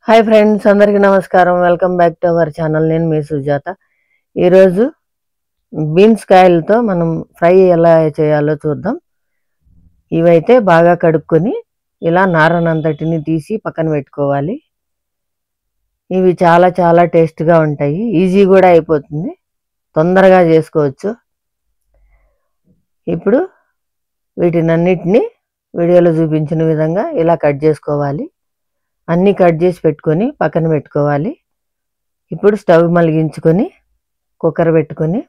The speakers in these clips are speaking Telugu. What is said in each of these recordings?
హాయ్ ఫ్రెండ్స్, అందరికీ నమస్కారం. Welcome back to our channel. నేను మీ సుజాత. ఈరోజు బీన్స్ కాయలతో మనం ఫ్రై ఎలా చేయాలో చూద్దాం. ఇవైతే బాగా కడుక్కొని ఇలా నారనంతటిని తీసి పక్కన పెట్టుకోవాలి. ఇవి చాలా చాలా టేస్ట్గా ఉంటాయి. ఈజీ కూడా అయిపోతుంది, తొందరగా చేసుకోవచ్చు. ఇప్పుడు వీటినన్నిటినీ వీడియోలో చూపించిన విధంగా ఇలా కట్ చేసుకోవాలి. అన్నీ కట్ చేసి పెట్టుకొని పక్కన పెట్టుకోవాలి. ఇప్పుడు స్టవ్ మలిగించుకొని కుక్కర్ పెట్టుకొని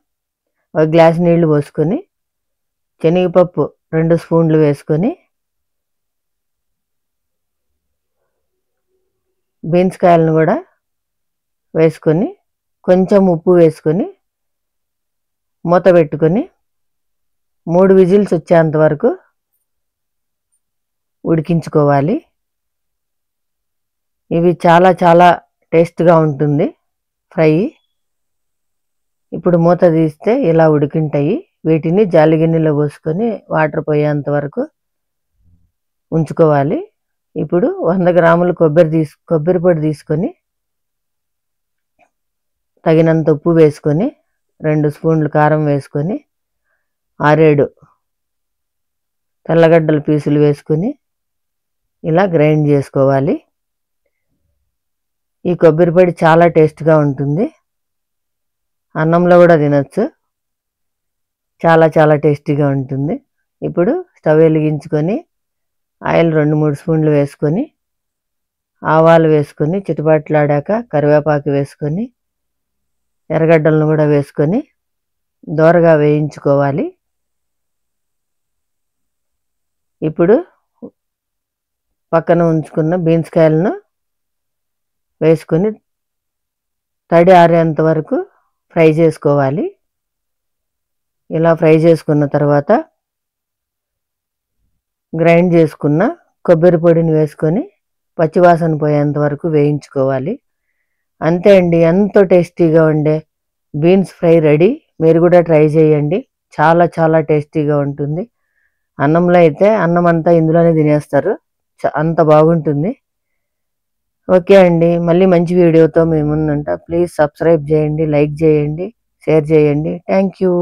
ఒక గ్లాస్ నీళ్లు పోసుకొని శనగపప్పు 2 స్పూన్లు వేసుకొని బీన్స్ కాయలను కూడా వేసుకొని కొంచెం ఉప్పు వేసుకొని మూత పెట్టుకొని 3 విజిల్స్ వచ్చేంత వరకు ఉడికించుకోవాలి. ఇవి చాలా చాలా టేస్ట్గా ఉంటుంది ఫ్రై. ఇప్పుడు మూత తీస్తే ఇలా ఉడికింటాయి. వీటిని జాలి గిన్నెలో పోసుకొని వాటర్ పోయేంత వరకు ఉంచుకోవాలి. ఇప్పుడు 100 గ్రాముల కొబ్బరి పొడి తీసుకొని తగినంత ఉప్పు వేసుకొని 2 స్పూన్లు కారం వేసుకొని 6-7 తెల్లగడ్డల పీసులు వేసుకొని ఇలా గ్రైండ్ చేసుకోవాలి. ఈ కొబ్బరి పొడి చాలా టేస్ట్గా ఉంటుంది. అన్నంలో కూడా తినచ్చు. చాలా చాలా టేస్టీగా ఉంటుంది. ఇప్పుడు స్టవ్ వెలిగించుకొని ఆయిల్ 2-3 స్పూన్లు వేసుకొని ఆవాలు వేసుకొని చిటపట్లాడాక కరివేపాకు వేసుకొని ఎర్రగడ్డలను కూడా వేసుకొని దోరగా వేయించుకోవాలి. ఇప్పుడు పక్కన ఉంచుకున్న బీన్స్ కాయలను వేసుకొని తడి ఆరేంత వరకు ఫ్రై చేసుకోవాలి. ఇలా ఫ్రై చేసుకున్న తర్వాత గ్రైండ్ చేసుకున్న కొబ్బరి పొడిని వేసుకొని పచ్చివాసన పోయేంత వరకు వేయించుకోవాలి. అంతే అండి, ఎంతో టేస్టీగా ఉండే బీన్స్ ఫ్రై రెడీ. మీరు కూడా ట్రై చేయండి. చాలా చాలా టేస్టీగా ఉంటుంది. అన్నంలో అయితే అన్నం అంతా ఇందులోనే తినేస్తారు, అంత బాగుంటుంది. ఓకే అండి, మళ్ళీ మంచి వీడియోతో మేము ముందుంటా. ప్లీజ్ సబ్స్క్రైబ్ చేయండి, లైక్ చేయండి, షేర్ చేయండి. Thank you.